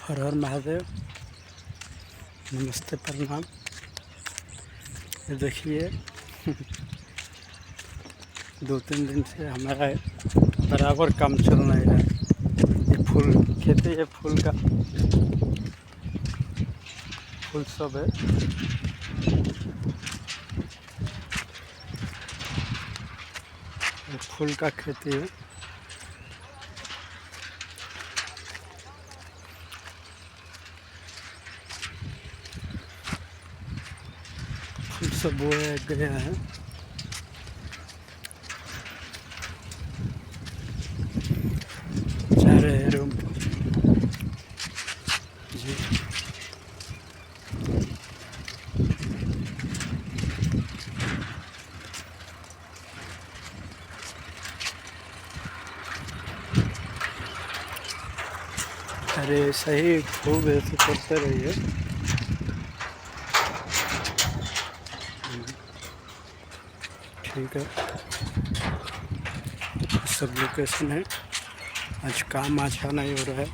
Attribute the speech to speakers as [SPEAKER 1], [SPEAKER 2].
[SPEAKER 1] हर हर महादेव, नमस्ते, प्रणाम। ये देखिए 2-3 दिन से हमारा बराबर काम चल नहीं रहा है। ये फूल खेती है, फूल का फूल सब है। ये फूल का खेती है। फूल सब बोया गया है। जा रहे हैं रूम पर जी। अरे सही, खूब ऐसे करते रहिए। ठीक है, सब लोकेशन है। आज काम अच्छा नहीं हो रहा है।